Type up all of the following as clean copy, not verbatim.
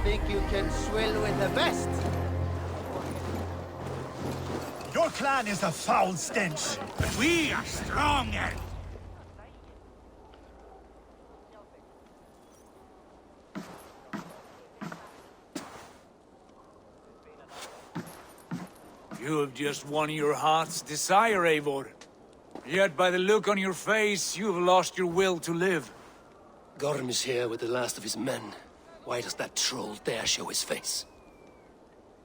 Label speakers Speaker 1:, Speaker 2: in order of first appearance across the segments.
Speaker 1: Think you can swill with the best?
Speaker 2: Your clan is a foul stench, but we are stronger.
Speaker 3: You have just won your heart's desire, Eivor. Yet by the look on your face, you've lost your will to live.
Speaker 4: Gorm is here with the last of his men. Why does that troll dare show his face?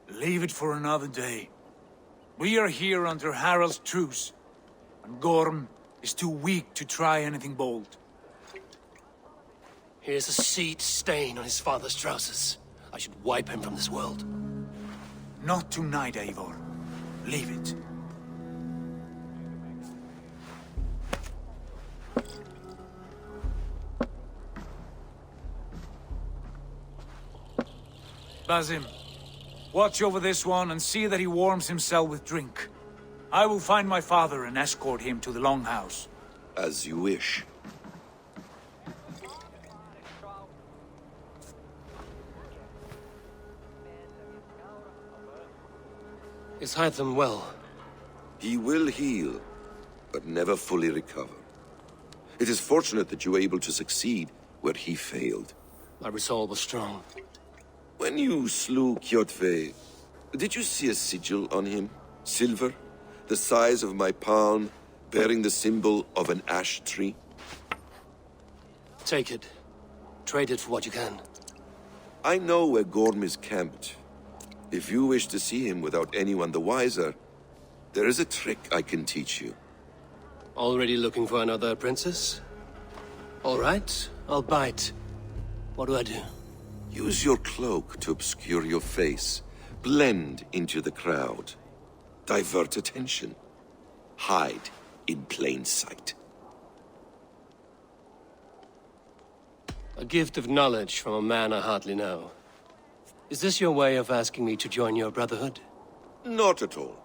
Speaker 3: Leave it for another day. We are here under Harald's truce, and Gorm is too weak to try anything bold.
Speaker 4: Here's a seed stain on his father's trousers. I should wipe him from this world.
Speaker 3: Not tonight, Eivor. Leave it. Basim, watch over this one and see that he warms himself with drink. I will find my father and escort him to the Longhouse.
Speaker 5: As you wish.
Speaker 4: Is Hytham well?
Speaker 5: He will heal, but never fully recover. It is fortunate that you were able to succeed where he failed.
Speaker 4: My resolve was strong.
Speaker 5: When you slew Kjotve, did you see a sigil on him? Silver, the size of my palm, bearing the symbol of an ash tree?
Speaker 4: Take it. Trade it for what you can.
Speaker 5: I know where Gorm is camped. If you wish to see him without anyone the wiser, there is a trick I can teach you.
Speaker 4: Already looking for another princess? All right, I'll bite. What do I do?
Speaker 5: Use your cloak to obscure your face. Blend into the crowd. Divert attention. Hide in plain sight.
Speaker 4: A gift of knowledge from a man I hardly know. Is this your way of asking me to join your brotherhood?
Speaker 5: Not at all.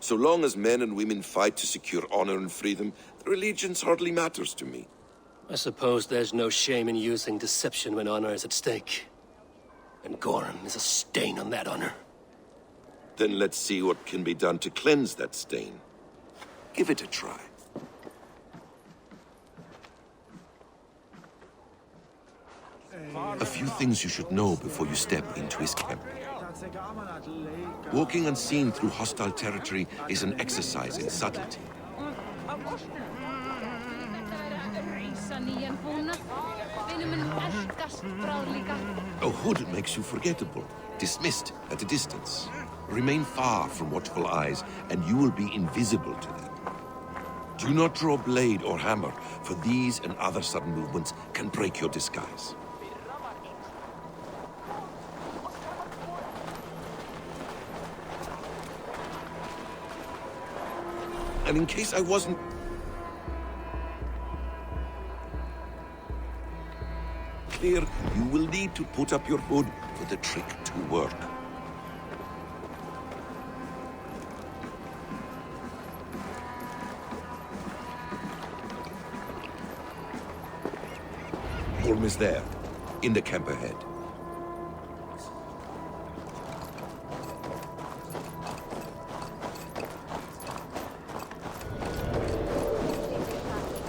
Speaker 5: So long as men and women fight to secure honor and freedom, their allegiance hardly matters to me.
Speaker 4: I suppose there's no shame in using deception when honor is at stake. And Gorm is a stain on that honor.
Speaker 5: Then let's see what can be done to cleanse that stain. Give it a try. A few things you should know before you step into his camp. Walking unseen through hostile territory is an exercise in subtlety. A hood makes you forgettable, dismissed at a distance. Remain far from watchful eyes, and you will be invisible to them. Do not draw blade or hammer, for these and other sudden movements can break your disguise. And in case I wasn't clear, you will need to put up your hood for the trick to work. Gorm is there, in the camp ahead.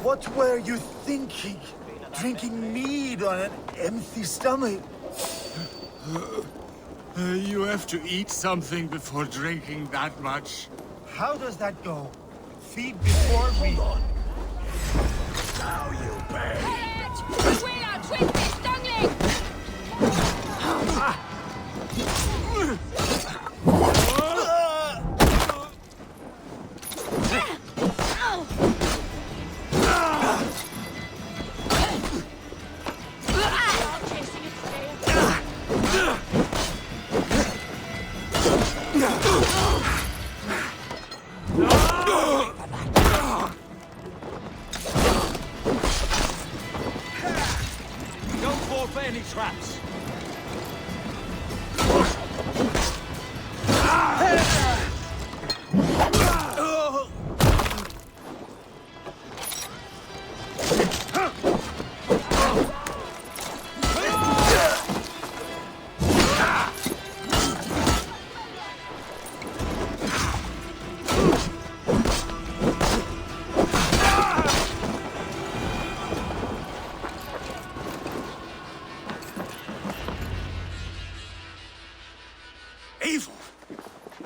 Speaker 2: What were you thinking? Drinking mead on an empty stomach?
Speaker 6: You have to eat something before drinking that much.
Speaker 2: How does that go? Feed before me.
Speaker 6: Hold on. Now you pay.
Speaker 3: Don't fall for any traps.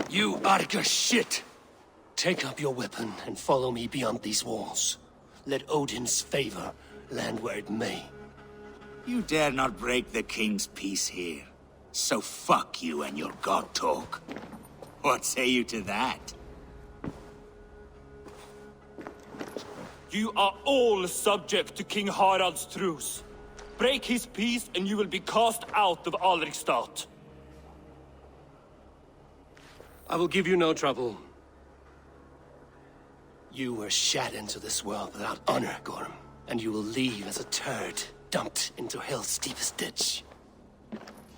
Speaker 4: You Arga shit! Take up your weapon and follow me beyond these walls. Let Odin's favor land where it may.
Speaker 7: You dare not break the king's peace here. So fuck you and your god talk. What say you to that?
Speaker 8: You are all subject to King Harald's truce. Break his peace and you will be cast out of Alrikstad.
Speaker 4: I will give you no trouble. You were shat into this world without honor, Gorm. And you will leave as a turd, dumped into hell's deepest ditch.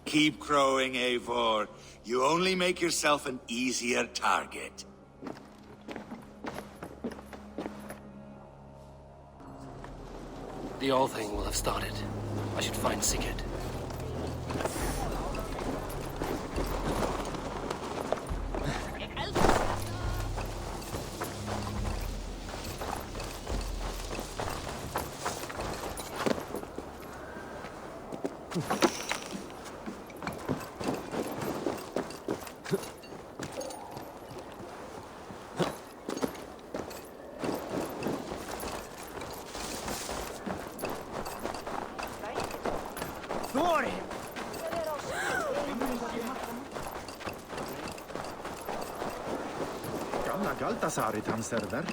Speaker 7: Keep crowing, Eivor. You only make yourself an easier target.
Speaker 4: The All-Thing will have started. I should find Sigurd.
Speaker 9: Gamla Galtasarit hans verk.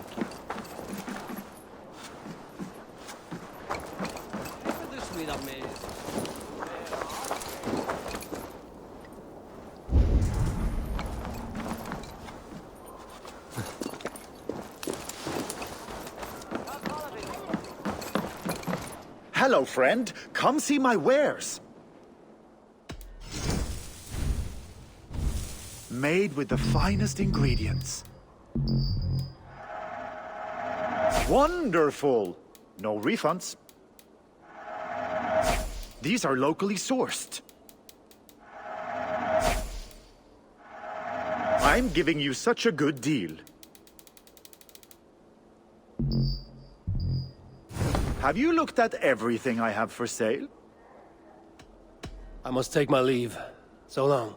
Speaker 9: Hello, friend. Come see my wares. Made with the finest ingredients. Wonderful! No refunds. These are locally sourced. I'm giving you such a good deal. Have you looked at everything I have for sale?
Speaker 4: I must take my leave. So long.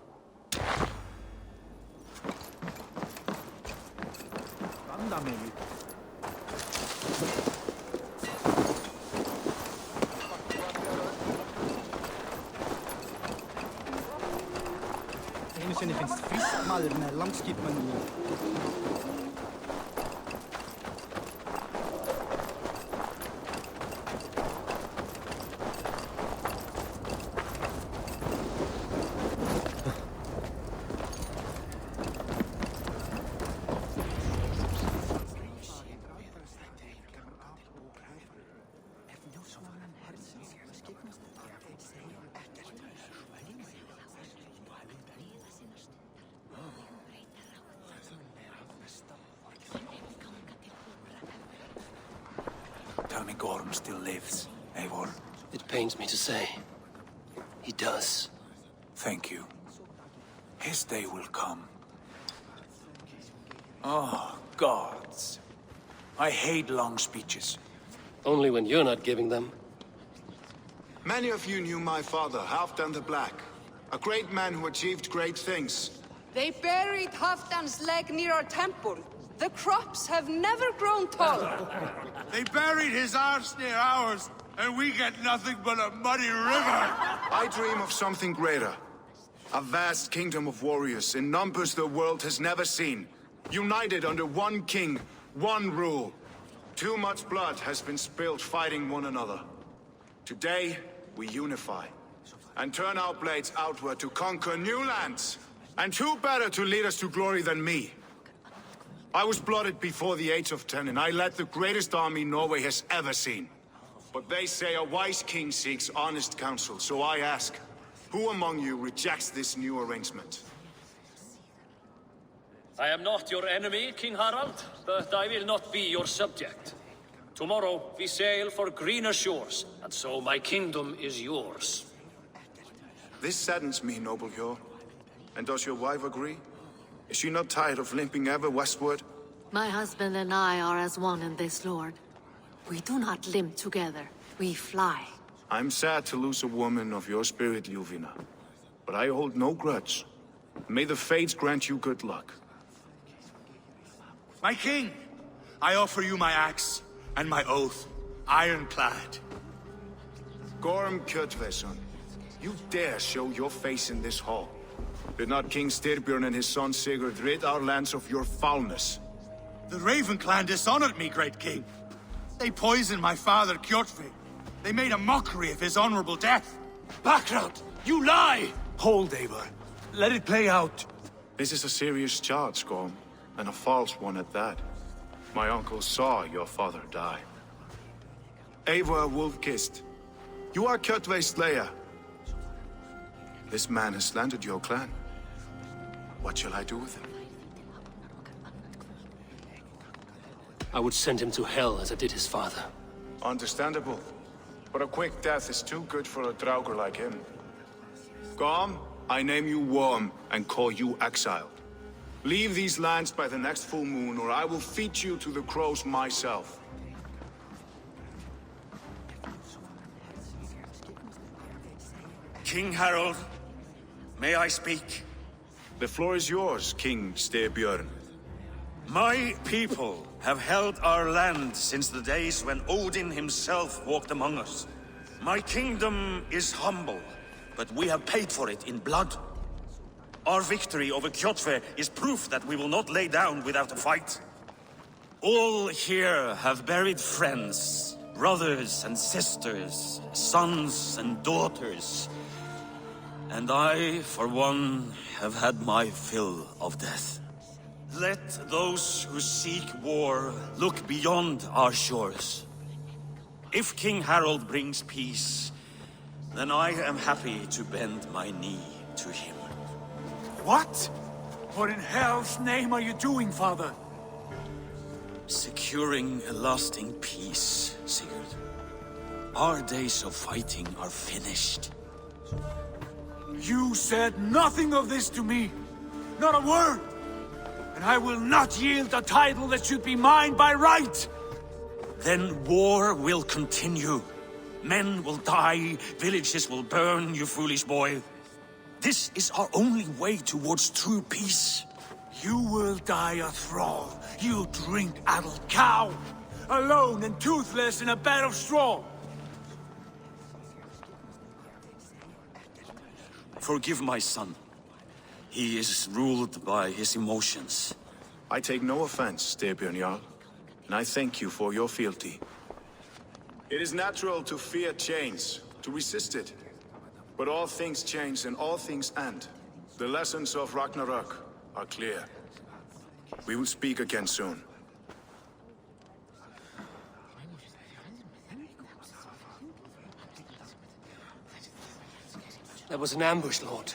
Speaker 10: Det finns fiskmaller med lampskipmen.
Speaker 3: Tell me Gorm still lives, Eivor.
Speaker 4: It pains me to say. He does.
Speaker 3: Thank you. His day will come. Oh, gods. I hate long speeches.
Speaker 4: Only when you're not giving them.
Speaker 11: Many of you knew my father, Halfdan the Black. A great man who achieved great things.
Speaker 12: They buried Halfdan's leg near our temple. The crops have never grown taller.
Speaker 2: They buried his arse near ours, and we get nothing but a muddy river.
Speaker 11: I dream of something greater. A vast kingdom of warriors in numbers the world has never seen. United under one king, one rule. Too much blood has been spilled fighting one another. Today, we unify. And turn our blades outward to conquer new lands. And who better to lead us to glory than me? I was blooded before the age of 10, and I led the greatest army Norway has ever seen. But they say a wise king seeks honest counsel, so I ask, who among you rejects this new arrangement?
Speaker 13: I am not your enemy, King Harald, but I will not be your subject. Tomorrow we sail for greener shores, and so my kingdom is yours.
Speaker 11: This saddens me, noble Hjor. And does your wife agree? Is she not tired of limping ever westward?
Speaker 14: My husband and I are as one in this, Lord. We do not limp together. We fly.
Speaker 11: I'm sad to lose a woman of your spirit, Ljuvina. But I hold no grudge. May the fates grant you good luck.
Speaker 2: My king, I offer you my axe and my oath, ironclad.
Speaker 11: Gorm Kjotveson, you dare show your face in this hall? Did not King Styrbjörn and his son Sigurd rid our lands of your foulness?
Speaker 2: The Raven clan dishonored me, great king. They poisoned my father, Kjotve. They made a mockery of his honorable death.
Speaker 3: Background! You lie! Hold, Eivor. Let it play out.
Speaker 11: This is a serious charge, Gorm, and a false one at that. My uncle saw your father die. Eivor Wolf-Kissed, you are Kjotve's slayer. This man has slandered your clan. What shall I do with him?
Speaker 4: I would send him to hell as I did his father.
Speaker 11: Understandable. But a quick death is too good for a Draugr like him. Gorm, I name you Worm and call you exiled. Leave these lands by the next full moon, or I will feed you to the crows myself.
Speaker 15: King Harald, may I speak?
Speaker 11: The floor is yours, King Styrbjörn.
Speaker 15: My people have held our land since the days when Odin himself walked among us. My kingdom is humble, but we have paid for it in blood. Our victory over Kjotve is proof that we will not lay down without a fight. All here have buried friends, brothers and sisters, sons and daughters. And I, for one, have had my fill of death. Let those who seek war look beyond our shores. If King Harald brings peace, then I am happy to bend my knee to him.
Speaker 3: What? What in hell's name are you doing, father?
Speaker 15: Securing a lasting peace, Sigurd. Our days of fighting are finished.
Speaker 3: You said nothing of this to me. Not a word. And I will not yield a title that should be mine by right.
Speaker 15: Then war will continue. Men will die, villages will burn, you foolish boy. This is our only way towards true peace.
Speaker 3: You will die a thrall, you drink-addled cow. Alone and toothless in a bed of straw.
Speaker 15: Forgive my son. He is ruled by his emotions.
Speaker 11: I take no offense, Styrbjörn Jarl, and I thank you for your fealty. It is natural to fear change, to resist it. But all things change and all things end. The lessons of Ragnarök are clear. We will speak again soon.
Speaker 4: That was an ambush, Lord.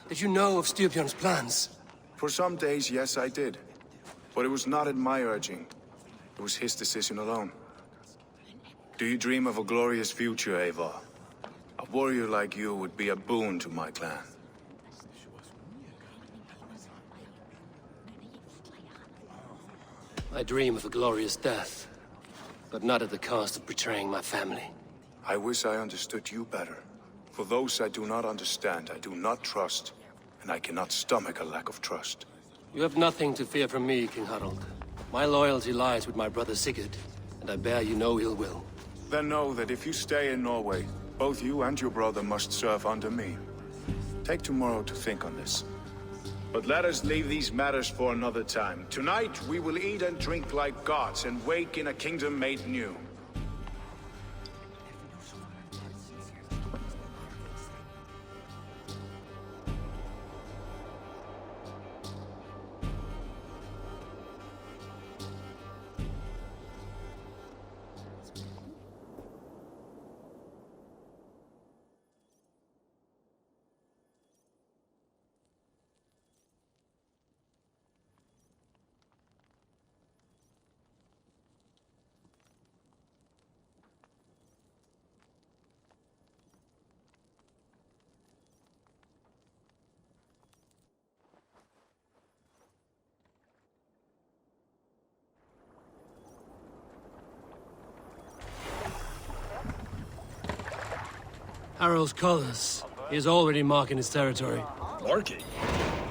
Speaker 4: Did you know of Styrbjörn's plans?
Speaker 11: For some days, yes, I did. But it was not at my urging. It was his decision alone. Do you dream of a glorious future, Eivor? A warrior like you would be a boon to my clan.
Speaker 4: I dream of a glorious death, but not at the cost of betraying my family.
Speaker 11: I wish I understood you better. For those I do not understand, I do not trust, and I cannot stomach a lack of trust.
Speaker 4: You have nothing to fear from me, King Harald. My loyalty lies with my brother Sigurd, and I bear you no ill will.
Speaker 11: Then know that if you stay in Norway, both you and your brother must serve under me. Take tomorrow to think on this. But let us leave these matters for another time. Tonight, we will eat and drink like gods and wake in a kingdom made new.
Speaker 4: Harald's colors. He is already marking his territory.
Speaker 16: Marking?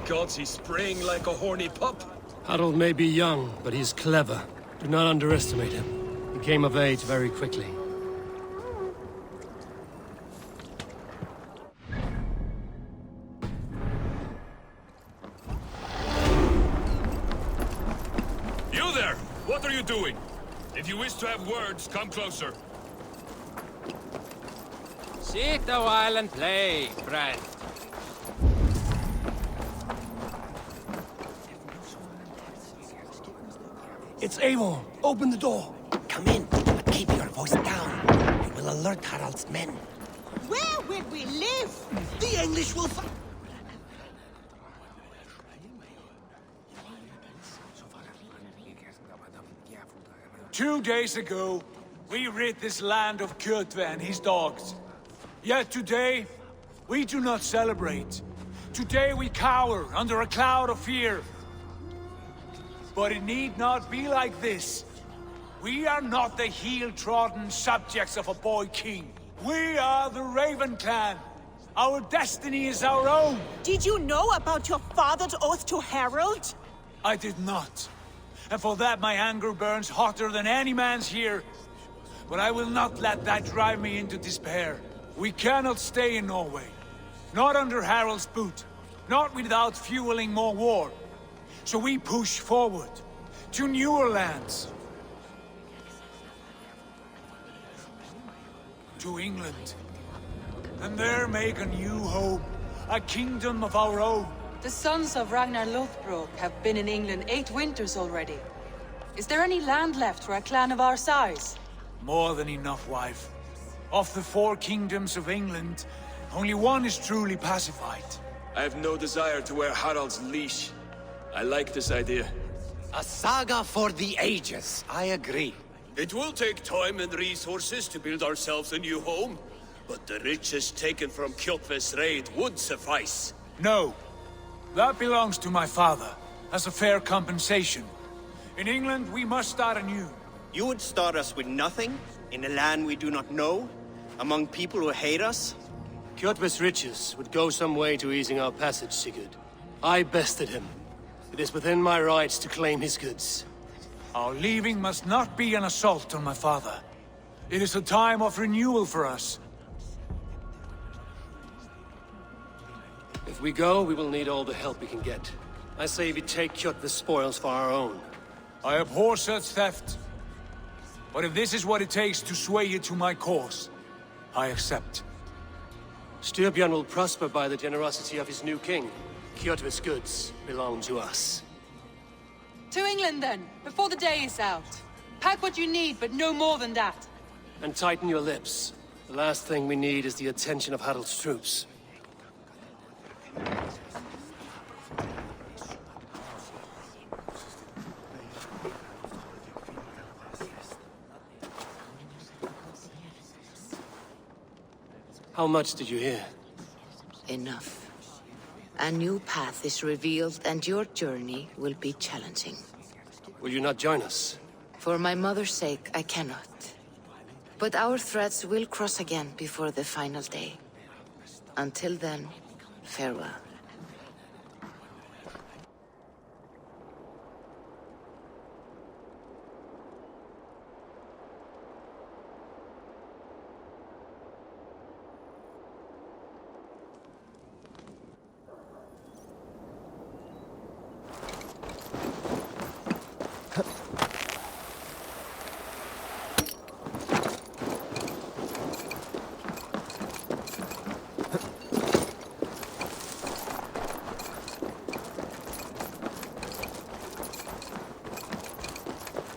Speaker 16: Gods, he's spraying like a horny pup.
Speaker 4: Harold may be young, but he's clever. Do not underestimate him. He came of age very quickly.
Speaker 16: You there! What are you doing? If you wish to have words, come closer.
Speaker 17: Sit a while and play, friend.
Speaker 18: It's Eivor. Open the door. Come in, but keep your voice down. You will alert Harald's men.
Speaker 19: Where will we live?
Speaker 18: The English will find...
Speaker 3: 2 days ago, we rid this land of Kjotve and his dogs. Yet today, we do not celebrate. Today we cower under a cloud of fear. But it need not be like this. We are not the heel-trodden subjects of a boy king. We are the Raven clan. Our destiny is our own.
Speaker 19: Did you know about your father's oath to Harald?
Speaker 3: I did not. And for that my anger burns hotter than any man's here. But I will not let that drive me into despair. We cannot stay in Norway. Not under Harald's boot. Not without fueling more war. So we push forward to newer lands. To England. And there make a new home. A kingdom of our own.
Speaker 12: The sons of Ragnar Lothbrok have been in England 8 winters already. Is there any land left for a clan of our size?
Speaker 3: More than enough, wife. Of the 4 kingdoms of England, only one is truly pacified.
Speaker 16: I have no desire to wear Harald's leash. I like this idea.
Speaker 18: A saga for the ages, I agree.
Speaker 20: It will take time and resources to build ourselves a new home, but the riches taken from Kjotve's raid would suffice.
Speaker 3: No. That belongs to my father, as a fair compensation. In England, we must start anew.
Speaker 1: You would start us with nothing? In a land we do not know? Among people who hate us?
Speaker 4: Kjotve's riches would go some way to easing our passage, Sigurd. I bested him. It is within my rights to claim his goods.
Speaker 3: Our leaving must not be an assault on my father. It is a time of renewal for us.
Speaker 4: If we go, we will need all the help we can get. I say we take Kjotve's spoils for our own.
Speaker 3: I abhor such theft. But if this is what it takes to sway you to my cause, I accept.
Speaker 4: Styrbjörn will prosper by the generosity of his new king. Kjotve's goods belong to us.
Speaker 12: To England then, before the day is out. Pack what you need, but no more than that.
Speaker 4: And tighten your lips. The last thing we need is the attention of Harald's troops. How much did you hear?
Speaker 21: Enough. A new path is revealed, and your journey will be challenging.
Speaker 4: Will you not join us?
Speaker 21: For my mother's sake, I cannot. But our threads will cross again before the final day. Until then, farewell.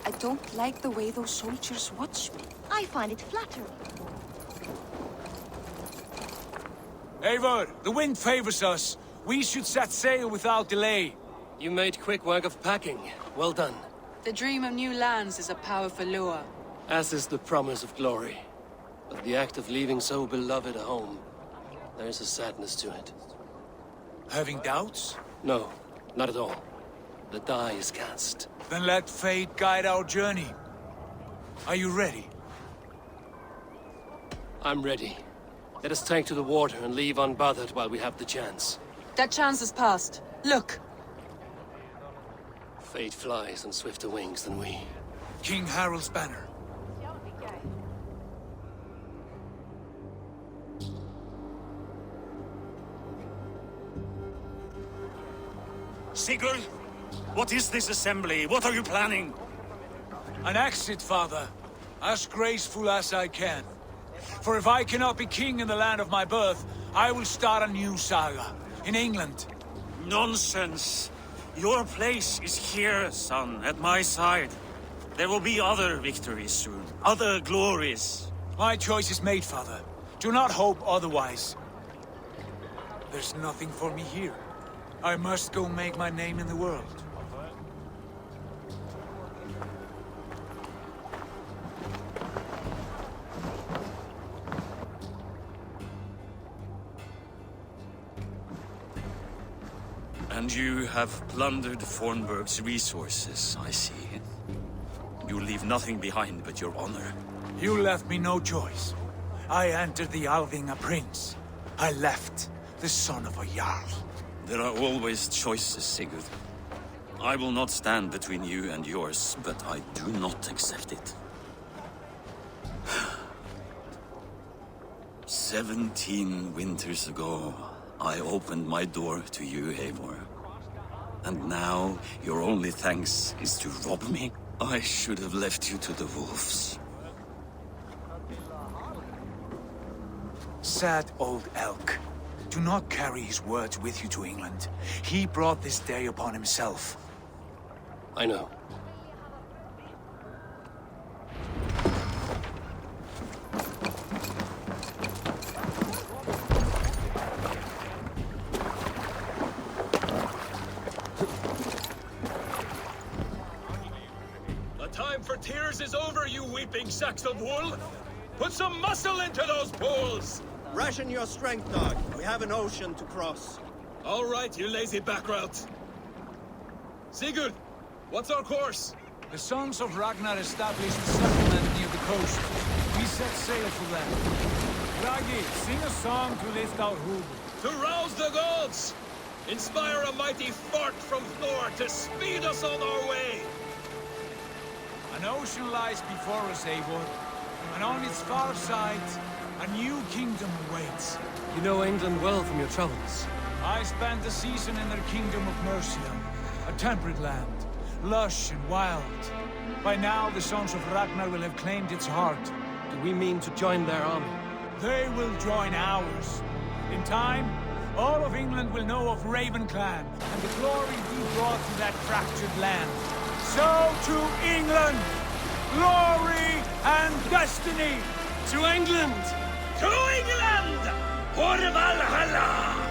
Speaker 22: I don't like the way those soldiers watch me.
Speaker 19: I find it flattering.
Speaker 3: Eivor, the wind favors us. We should set sail without delay.
Speaker 4: You made quick work of packing. Well done.
Speaker 12: The dream of new lands is a powerful lure.
Speaker 4: As is the promise of glory. But the act of leaving so beloved a home, there is a sadness to it.
Speaker 3: Having doubts?
Speaker 4: No, not at all. The die is cast.
Speaker 3: Then let fate guide our journey. Are you ready?
Speaker 4: I'm ready. Let us take to the water and leave unbothered while we have the chance.
Speaker 12: That chance is past. Look!
Speaker 4: Fate flies on swifter wings than we.
Speaker 3: King Harald's banner.
Speaker 15: Sigurd, what is this assembly? What are you planning?
Speaker 3: An exit, father. As graceful as I can. For if I cannot be king in the land of my birth, I will start a new saga. In England.
Speaker 15: Nonsense. Your place is here, son, at my side. There will be other victories soon. Other glories.
Speaker 3: My choice is made, father. Do not hope otherwise. There's nothing for me here. I must go make my name in the world.
Speaker 15: And you have plundered Fornburg's resources, I see. You leave nothing behind but your honor.
Speaker 3: You left me no choice. I entered the Alving a prince. I left the son of a Jarl.
Speaker 15: There are always choices, Sigurd. I will not stand between you and yours, but I do not accept it. 17 winters ago, I opened my door to you, Eivor. And now, your only thanks is to rob me? I should have left you to the wolves.
Speaker 3: Sad old elk. Do not carry his words with you to England. He brought this day upon himself.
Speaker 4: I know.
Speaker 20: The time for tears is over, you weeping sacks of wool! Put some muscle into those bulls!
Speaker 1: Ration your strength, dog. We have an ocean to cross.
Speaker 20: All right, you lazy backrout. Sigurd, what's our course?
Speaker 3: The sons of Ragnar established a settlement near the coast. We set sail for them. Ragi, sing a song to lift our hood.
Speaker 20: To rouse the gods! Inspire a mighty fart from Thor to speed us on our way!
Speaker 3: An ocean lies before us, Eivor. And on its far side, a new kingdom awaits.
Speaker 4: You know England well from your travels.
Speaker 3: I spent a season in their kingdom of Mercia. A temperate land, lush and wild. By now, the sons of Ragnar will have claimed its heart.
Speaker 4: Do we mean to join their army?
Speaker 3: They will join ours. In time, all of England will know of Ravenclan and the glory we brought to that fractured land. So to England! Glory and destiny!
Speaker 4: To England!
Speaker 20: To England! For Valhalla!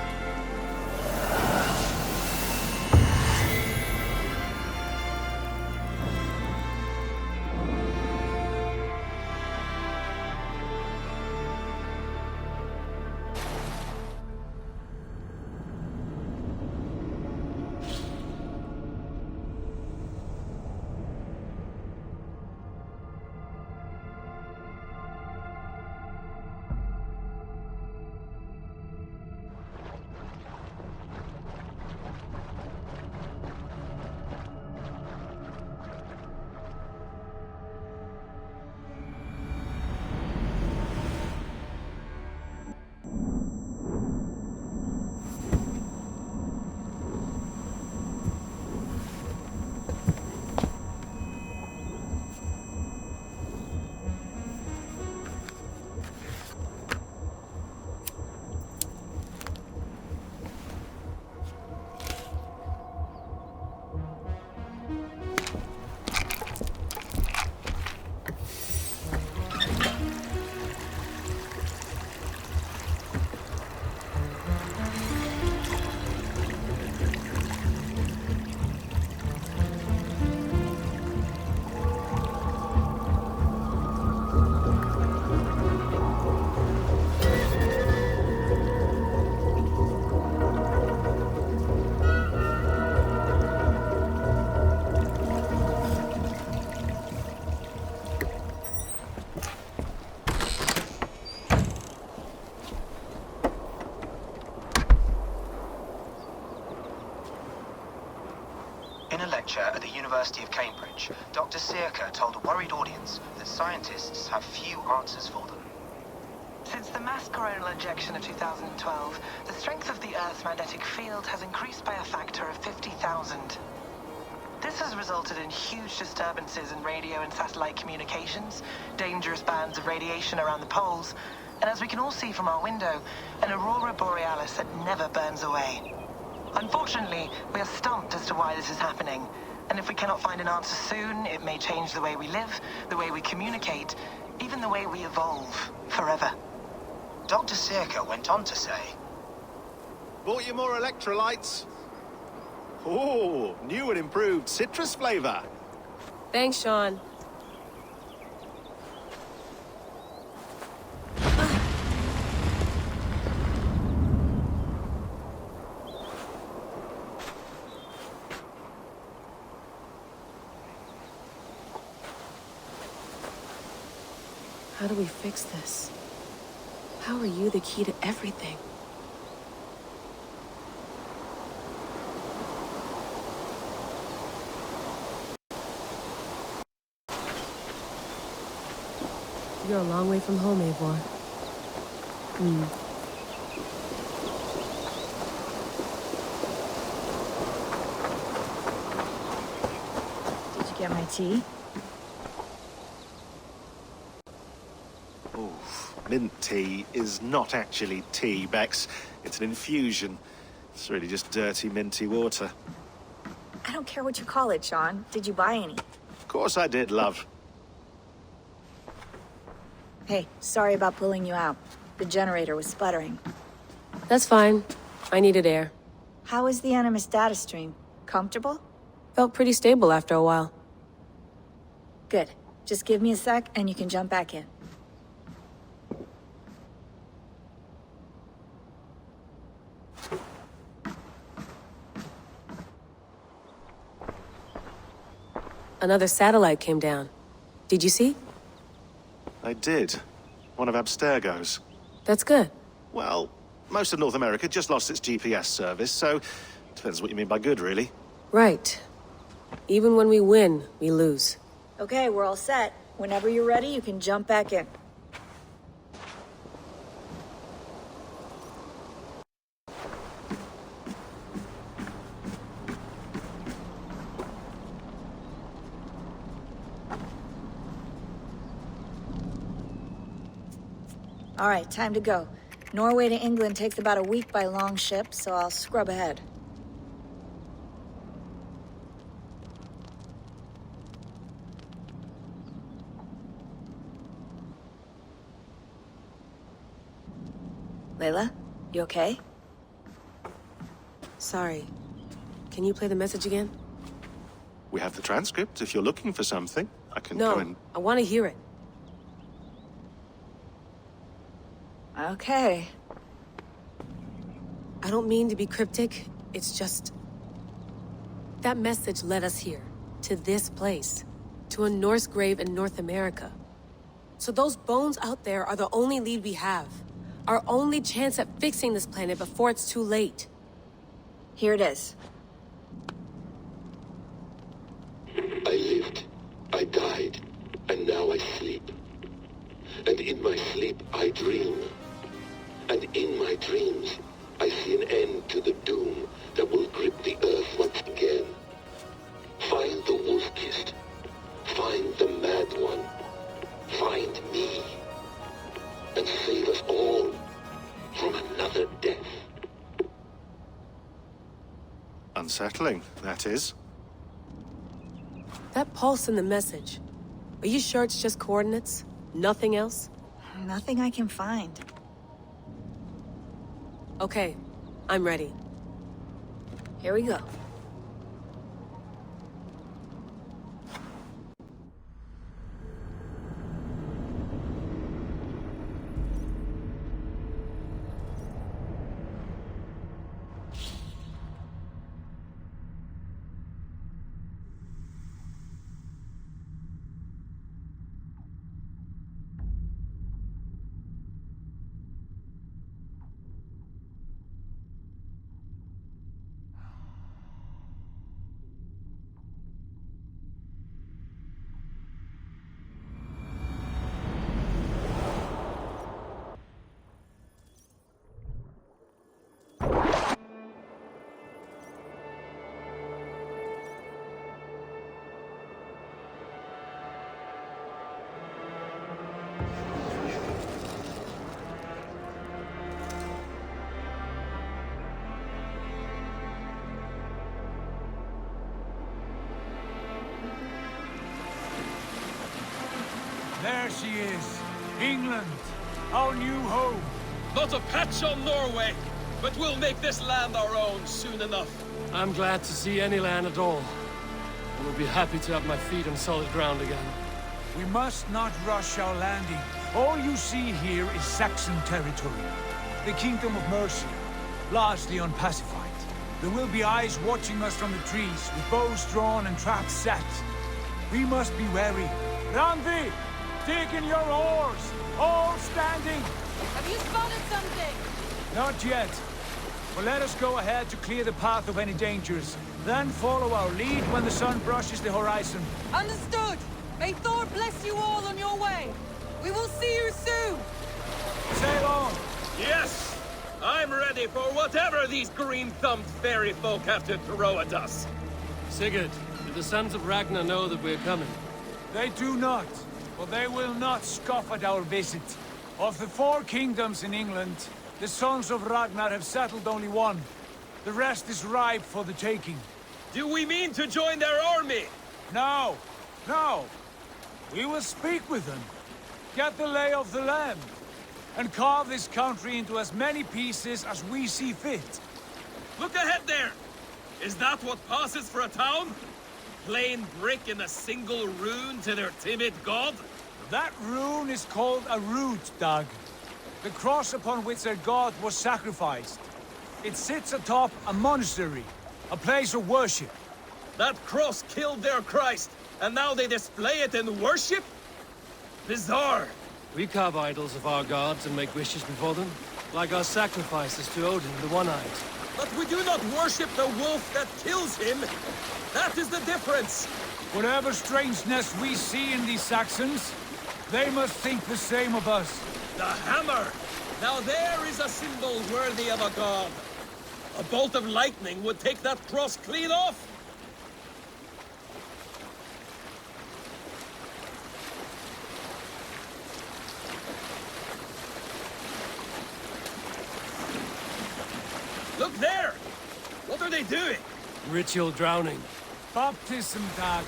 Speaker 5: In a lecture at the University of Cambridge, Dr. Circa told a worried audience that scientists have few answers for them.
Speaker 6: Since the mass coronal ejection of 2012, the strength of the Earth's magnetic field has increased by a factor of 50,000. This has resulted in huge disturbances in radio and satellite communications, dangerous bands of radiation around the poles, and as we can all see from our window, an aurora borealis that never burns away. Unfortunately, we are stumped as to why this is happening, and if we cannot find an answer soon, it may change the way we live, the way we communicate, even the way we evolve forever.
Speaker 5: Dr. Circa went on to say,
Speaker 9: Bought you more electrolytes? Oh, new and improved citrus flavor.
Speaker 23: Thanks, Sean. How do we fix this? How are you the key to everything? You're a long way from home, Eivor.
Speaker 24: Did you get my tea?
Speaker 9: Mint tea is not actually tea, Bex. It's an infusion. It's really just dirty, minty water.
Speaker 24: I don't care what you call it, Sean. Did you buy any?
Speaker 9: Of course I did, love.
Speaker 24: Hey, sorry about pulling you out. The generator was sputtering.
Speaker 23: That's fine. I needed air.
Speaker 24: How was the Animus data stream? Comfortable?
Speaker 23: Felt pretty stable after a while.
Speaker 24: Good. Just give me a sec and you can jump back in.
Speaker 23: Another satellite came down. Did you see?
Speaker 9: I did. One of Abstergo's.
Speaker 23: That's good.
Speaker 9: Well, most of North America just lost its GPS service, so depends what you mean by good, really.
Speaker 23: Right. Even when we win, we lose.
Speaker 24: Okay, we're all set. Whenever you're ready, you can jump back in. All right, time to go. Norway to England takes about a week by long ship, so I'll scrub ahead. Layla, you okay?
Speaker 23: Sorry. Can you play the message again?
Speaker 9: We have the transcript. If you're looking for something, I can go and...
Speaker 23: No, I want to hear it.
Speaker 24: Okay.
Speaker 23: I don't mean to be cryptic. It's just... that message led us here. To this place. To a Norse grave in North America. So those bones out there are the only lead we have. Our only chance at fixing this planet before it's too late.
Speaker 24: Here it is.
Speaker 25: I lived, I died, and now I sleep. And in my sleep I dream. And in my dreams, I see an end to the doom that will grip the earth once again. Find the wolf-kissed. Find the mad one. Find me. And save us all from another death.
Speaker 9: Unsettling, that is.
Speaker 23: That pulse in the message. Are you sure it's just coordinates? Nothing else?
Speaker 24: Nothing I can find.
Speaker 23: Okay, I'm ready.
Speaker 24: Here we go.
Speaker 3: There she is. England, our new home.
Speaker 20: Not a patch on Norway, but we'll make this land our own soon enough.
Speaker 4: I'm glad to see any land at all. I will be happy to have my feet on solid ground again.
Speaker 3: We must not rush our landing. All you see here is Saxon territory. The Kingdom of Mercia, largely unpacified. There will be eyes watching us from the trees, with bows drawn and traps set. We must be wary. Randi, dig in your oars! All standing!
Speaker 12: Have you spotted something?
Speaker 3: Not yet. But let us go ahead to clear the path of any dangers. Then follow our lead when the sun brushes the horizon.
Speaker 12: Understood! May Thor bless you all on your way! We will see you soon!
Speaker 3: Sail on!
Speaker 20: Yes! I'm ready for whatever these green-thumbed fairy folk have to throw at us.
Speaker 4: Sigurd, do the sons of Ragnar know that we're coming?
Speaker 3: They do not, but they will not scoff at our visit. Of the 4 kingdoms in England, the sons of Ragnar have settled only one. The rest is ripe for the taking.
Speaker 20: Do we mean to join their army?
Speaker 3: No, no. We will speak with them, get the lay of the land, and carve this country into as many pieces as we see fit.
Speaker 20: Look ahead there! Is that what passes for a town? Plain brick in a single rune to their timid god?
Speaker 3: That rune is called a root, Dag. The cross upon which their god was sacrificed. It sits atop a monastery, a place of worship.
Speaker 20: That cross killed their Christ, and now they display it in worship? Bizarre.
Speaker 4: We carve idols of our gods and make wishes before them, like our sacrifices to Odin, the One-Eyed.
Speaker 20: But we do not worship the wolf that kills him. That is the difference.
Speaker 3: Whatever strangeness we see in these Saxons, they must think the same of us.
Speaker 20: The hammer! Now there is a symbol worthy of a god. A bolt of lightning would take that cross clean off. Look there! What are they doing?
Speaker 4: Ritual drowning.
Speaker 3: Baptism, Dag.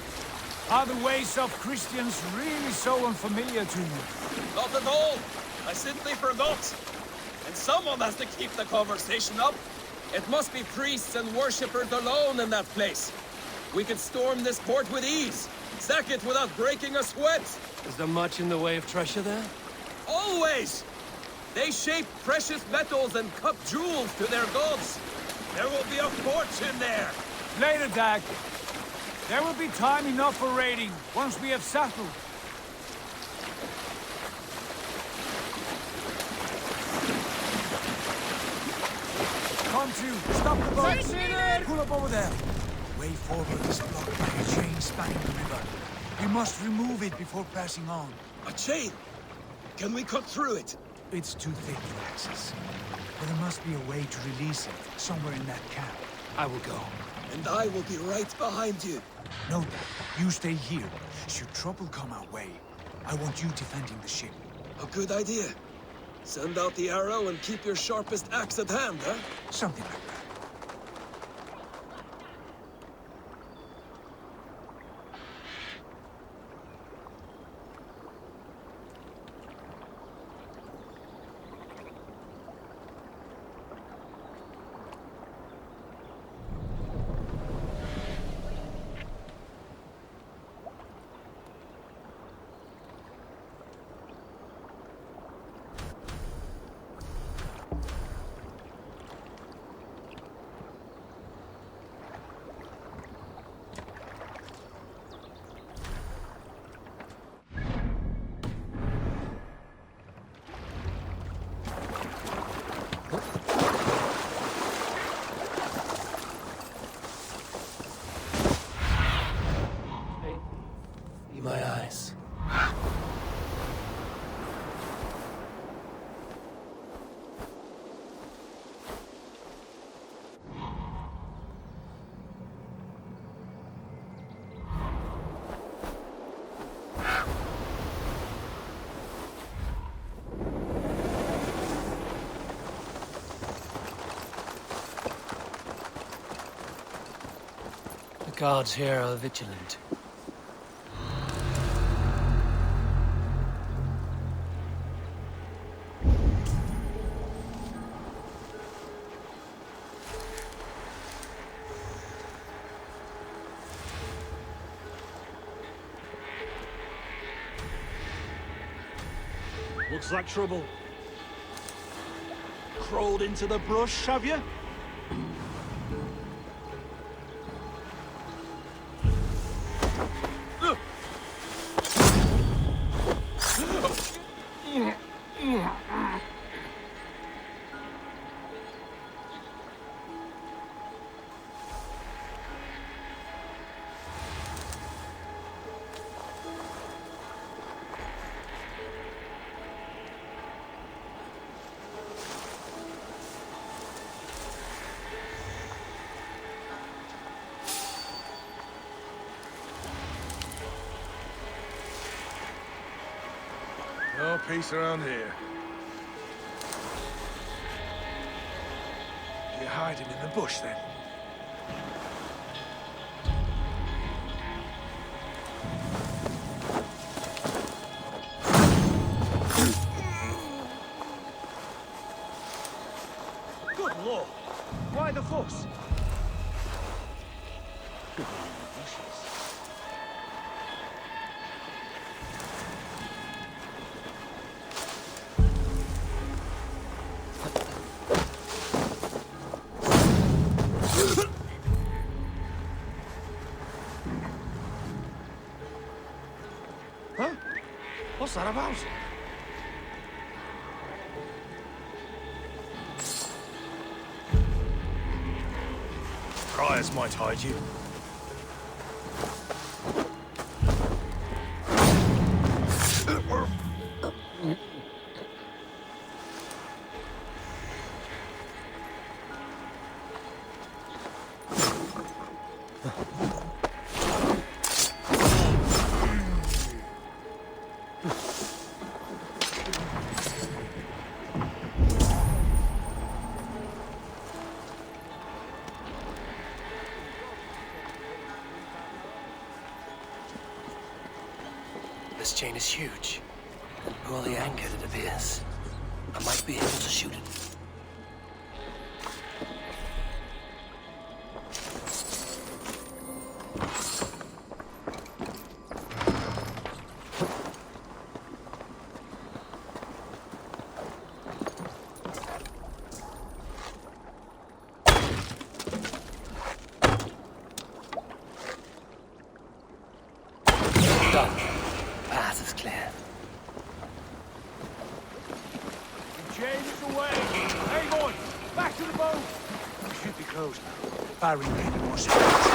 Speaker 3: Are the ways of Christians really so unfamiliar to you?
Speaker 20: Not at all. I simply forgot. And someone has to keep the conversation up. It must be priests and worshippers alone in that place. We could storm this port with ease. Sack it without breaking a sweat.
Speaker 4: Is there much in the way of treasure there?
Speaker 20: Always! They shape precious metals and cut jewels to their gods. There will be a fortune there.
Speaker 3: Later, Dag. There will be time enough for raiding, once we have settled. Come to, stop the boat! Pull up over there. Way forward is blocked by a chain spanning the river. We must remove it before passing on.
Speaker 20: A chain? Can we cut through it?
Speaker 3: It's too thick for access. But there must be a way to release it, somewhere in that camp. I will go.
Speaker 20: And I will be right behind you.
Speaker 3: No, Dad. You stay here. Should trouble come our way, I want you defending the ship.
Speaker 20: A good idea. Send out the arrow and keep your sharpest axe at hand, huh?
Speaker 3: Something like that.
Speaker 4: My eyes. The guards here are vigilant.
Speaker 7: Looks like trouble. Crawled into the brush, have you?
Speaker 8: No peace around here.
Speaker 3: You're hiding in the bush, then?
Speaker 7: Good lord! Why the fuss?
Speaker 18: Huh? What's that about?
Speaker 7: Briars might hide you.
Speaker 18: This chain is huge. And poorly anchored, it appears. I might be able to shoot it. Done. Path is clear.
Speaker 3: James away! Hey, boys! Back to the boat! We should be close now. Firing any more shots.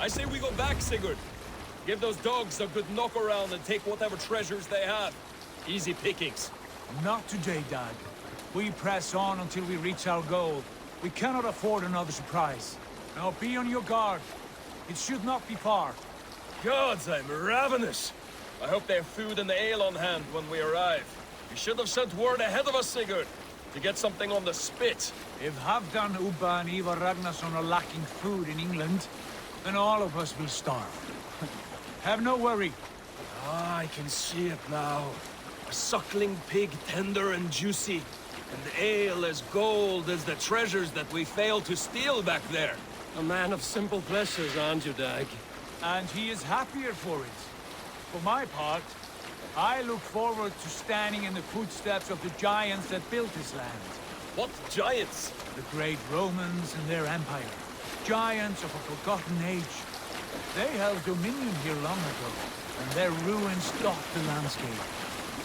Speaker 20: I say we go back, Sigurd. Give those dogs a good knock around and take whatever treasures they have. Easy pickings.
Speaker 3: Not today, Dad. We press on until we reach our goal. We cannot afford another surprise. Now be on your guard. It should not be far.
Speaker 20: Gods, I'm ravenous. I hope they have food and ale on hand when we arrive. You should have sent word ahead of us, Sigurd, to get something on the spit.
Speaker 3: If Halfdan, Ubba, and Ivar Ragnarsson are lacking food in England, then all of us will starve. Have no worry.
Speaker 20: Ah, I can see it now. A suckling pig, tender and juicy. And ale as gold as the treasures that we failed to steal back there.
Speaker 4: A man of simple pleasures, aren't you, Dag?
Speaker 3: And he is happier for it. For my part, I look forward to standing in the footsteps of the giants that built this land.
Speaker 20: What giants?
Speaker 3: The great Romans and their empire. Giants of a forgotten age. They held dominion here long ago, and their ruins dot the landscape.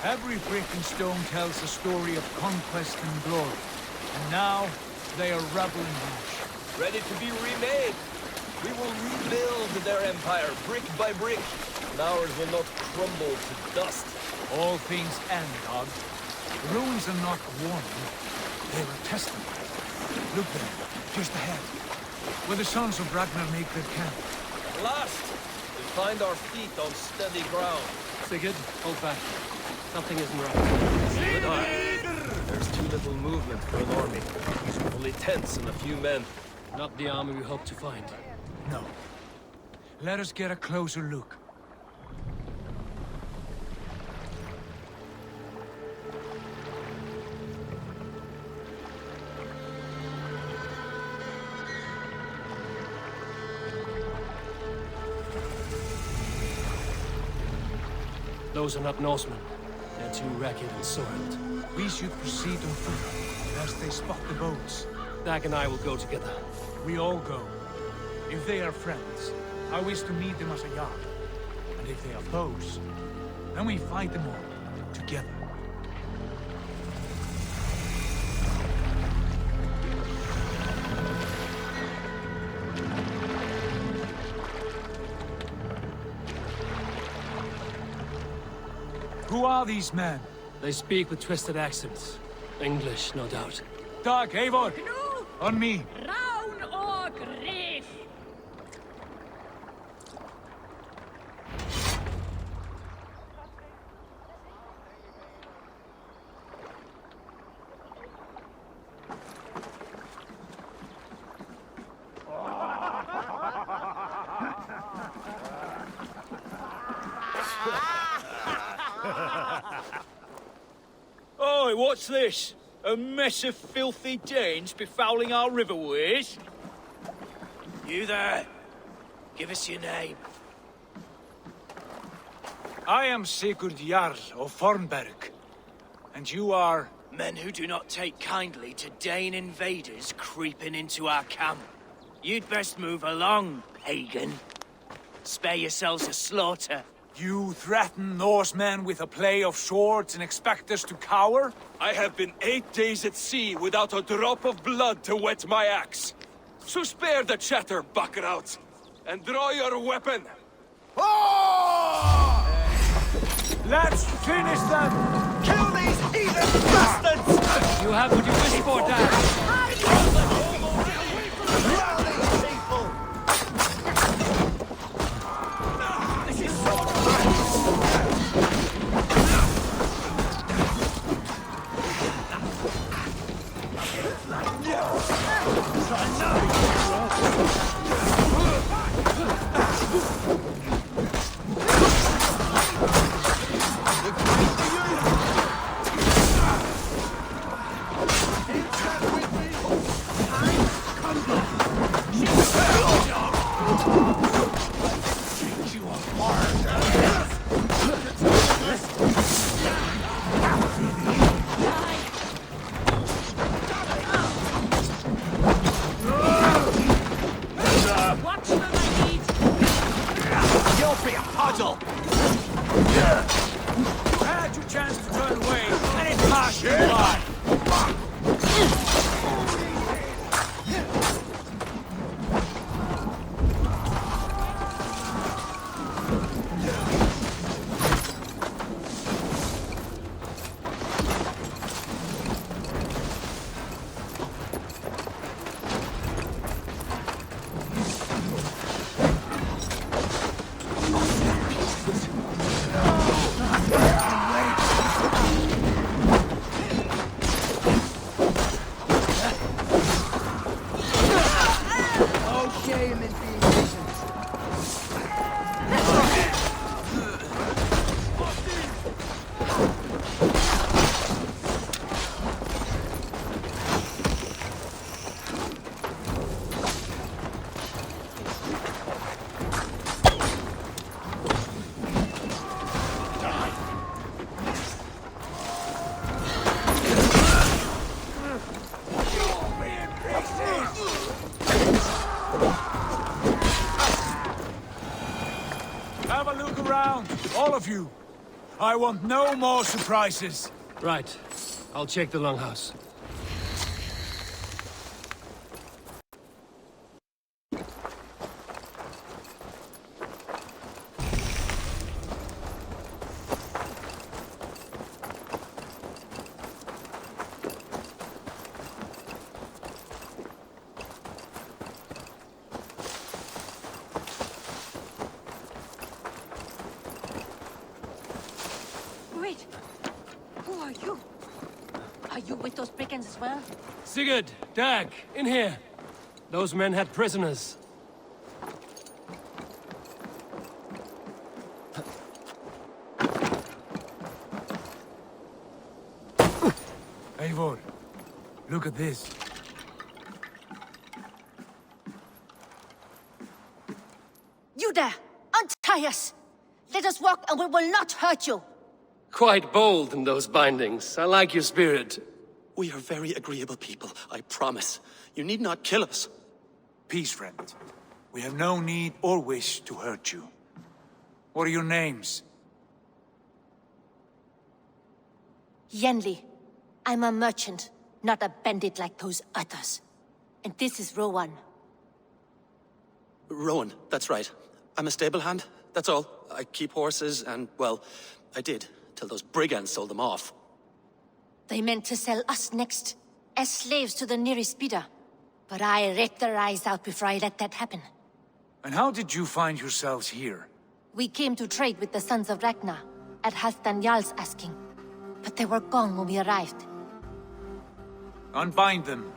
Speaker 3: Every brick and stone tells a story of conquest and glory. And now, they are rubble and ash.
Speaker 20: Ready to be remade. We will rebuild their empire, brick by brick. And ours will not crumble to dust.
Speaker 3: All things end, Dog. The ruins are not a warning. They are a testament. Look there, just ahead. Where the sons of Ragnar make their camp.
Speaker 20: At last, we find our feet on steady ground.
Speaker 4: Sigurd, hold back. Something isn't right.
Speaker 20: There's too little movement for an army. Only tents and a few men.
Speaker 4: Not the army we hope to find.
Speaker 3: No. Let us get a closer look.
Speaker 4: Those are not Norsemen. They're too ragged and soiled.
Speaker 3: We should proceed on foot, lest they spot the boats.
Speaker 4: Dag and I will go together.
Speaker 3: We all go. If they are friends, I wish to meet them as a yard. And if they are foes, then we fight them all, together. Who are these men?
Speaker 4: They speak with twisted accents. English, no doubt.
Speaker 3: Dag, Eivor! On me!
Speaker 2: Rán og grif!
Speaker 7: Oi, what's this? A mess of filthy Danes befouling our riverways?
Speaker 18: You there. Give us your name.
Speaker 3: I am Sigurd Jarl of Fornberg. And you are...
Speaker 18: Men who do not take kindly to Dane invaders creeping into our camp. You'd best move along, pagan. Spare yourselves a slaughter.
Speaker 3: You threaten Norsemen with a play of swords and expect us to cower?
Speaker 7: I have been 8 days at sea without a drop of blood to wet my axe. So spare the chatter, buckerouts, and draw your weapon.
Speaker 3: Let's finish them!
Speaker 7: Kill these heathen bastards!
Speaker 4: You have what you wish for, Dag.
Speaker 3: Had your chance to turn away, and it passed you by. Have a look around, all of you. I want no more surprises.
Speaker 4: Right. I'll check the longhouse.
Speaker 2: Wait! Who are you? Are you with those brigands as well?
Speaker 4: Sigurd, Dag, in here. Those men had prisoners.
Speaker 3: Eivor, look at this.
Speaker 2: You there! Untie us! Let us walk and we will not hurt you.
Speaker 4: Quite bold in those bindings. I like your spirit.
Speaker 10: We are very agreeable people, I promise. You need not kill us.
Speaker 3: Peace, friend. We have no need or wish to hurt you. What are your names?
Speaker 2: Yenli. I'm a merchant, not a bandit like those others. And this is Rowan.
Speaker 10: Rowan, that's right. I'm a stable hand, that's all. I keep horses and, well, I did, till those brigands sold them off.
Speaker 2: They meant to sell us next, as slaves to the nearest bidder. But I ripped their eyes out before I let that happen.
Speaker 3: And how did you find yourselves here?
Speaker 2: We came to trade with the Sons of Ragnar, at Halfdan Jarl's asking. But they were gone when we arrived.
Speaker 3: Unbind them.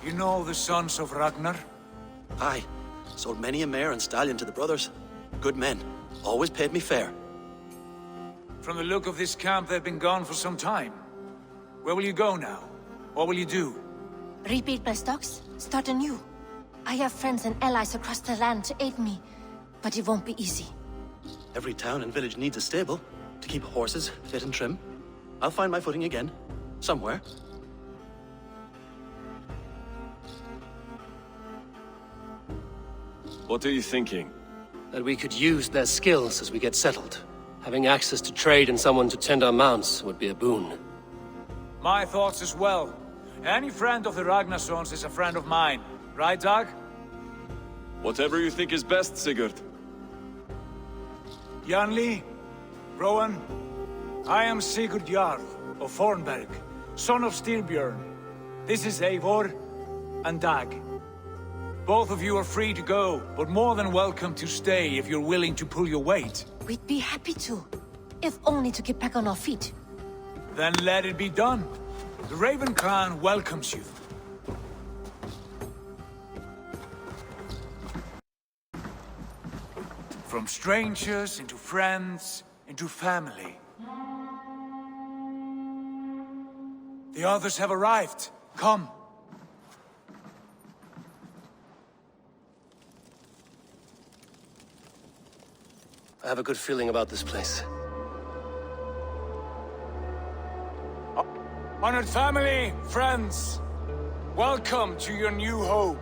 Speaker 3: You know the Sons of Ragnar?
Speaker 10: Aye. Sold many a mare and stallion to the brothers. Good men. Always paid me fair.
Speaker 3: From the look of this camp, they've been gone for some time. Where will you go now? What will you do?
Speaker 2: Rebuild my stocks, start anew. I have friends and allies across the land to aid me, but it won't be easy.
Speaker 10: Every town and village needs a stable to keep horses fit and trim. I'll find my footing again. Somewhere.
Speaker 16: What are you thinking?
Speaker 4: That we could use their skills as we get settled. Having access to trade and someone to tend our mounts would be a boon.
Speaker 3: My thoughts as well. Any friend of the Ragnarsons is a friend of mine. Right, Dag?
Speaker 16: Whatever you think is best, Sigurd.
Speaker 3: Janli, Rowan, I am Sigurd Jarl of Fornberg, son of Styrbjörn. This is Eivor and Dag. Both of you are free to go, but more than welcome to stay if you're willing to pull your weight.
Speaker 2: We'd be happy to, if only to get back on our feet.
Speaker 3: Then let it be done. The Raven Clan welcomes you. From strangers into friends, into family. The others have arrived. Come.
Speaker 4: I have a good feeling about this place.
Speaker 3: Honored family, friends, welcome to your new home.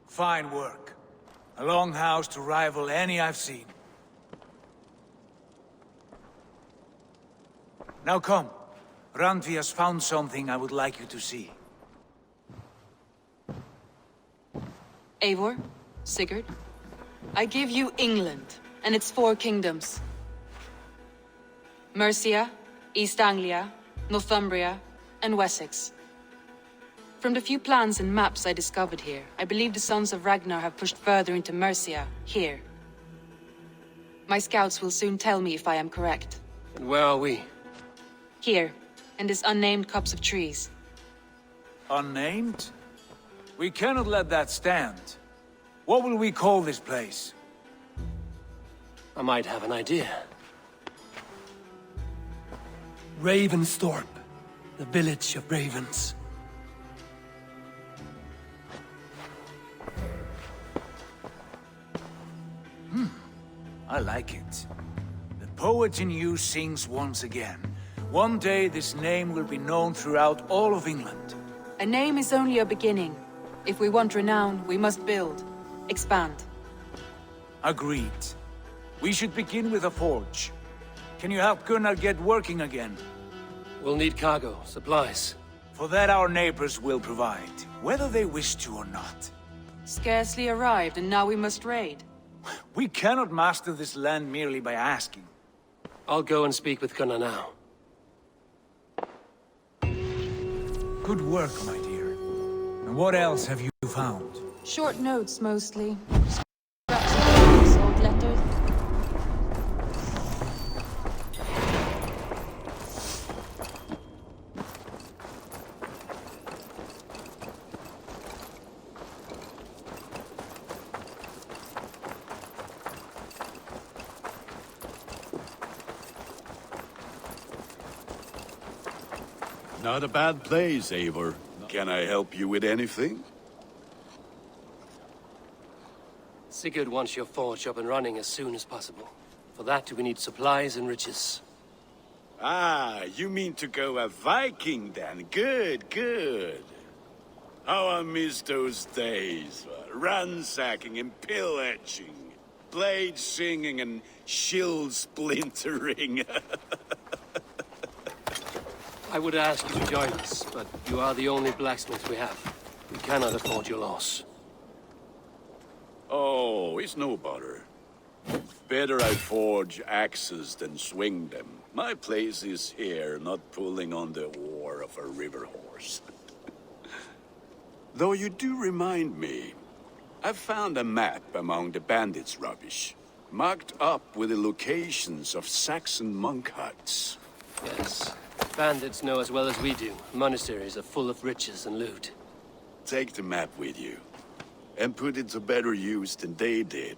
Speaker 3: Fine work. A longhouse to rival any I've seen. Now come. Randvi has found something I would like you to see.
Speaker 12: Eivor, Sigurd, I give you England and its 4 kingdoms. Mercia, East Anglia, Northumbria, and Wessex. From the few plans and maps I discovered here, I believe the Sons of Ragnar have pushed further into Mercia, here. My scouts will soon tell me if I am correct.
Speaker 4: And where are we?
Speaker 12: Here, in this unnamed copse of trees.
Speaker 3: Unnamed? We cannot let that stand. What will we call this place?
Speaker 4: I might have an idea. Ravensthorpe, the village of ravens.
Speaker 3: I like it. The poet in you sings once again. One day this name will be known throughout all of England.
Speaker 12: A name is only a beginning. If we want renown, we must build. Expand.
Speaker 3: Agreed. We should begin with a forge. Can you help Gunnar get working again?
Speaker 4: We'll need cargo, supplies.
Speaker 3: For that our neighbors will provide, whether they wish to or not.
Speaker 12: Scarcely arrived, and now we must raid.
Speaker 3: We cannot master this land merely by asking.
Speaker 4: I'll go and speak with Gunnar now.
Speaker 3: Good work, my dear. And what else have you found?
Speaker 12: Short notes, mostly. Scraps of papers, old letters.
Speaker 11: Not a bad place, Eivor. Can I help you with anything?
Speaker 4: Sigurd wants your forge up and running as soon as possible. For that, we need supplies and riches.
Speaker 11: Ah, you mean to go a Viking then? Good, good. How I miss those days. Ransacking and pillaging. Blade singing and shield splintering.
Speaker 4: I would ask you to join us, but you are the only blacksmith we have. We cannot afford your loss.
Speaker 11: Oh, it's no bother. Better I forge axes than swing them. My place is here, not pulling on the oar of a river horse. Though you do remind me, I found a map among the bandits' rubbish, marked up with the locations of Saxon monk huts.
Speaker 4: Yes. Bandits know as well as we do. Monasteries are full of riches and loot.
Speaker 11: Take the map with you, and put it to better use than they did.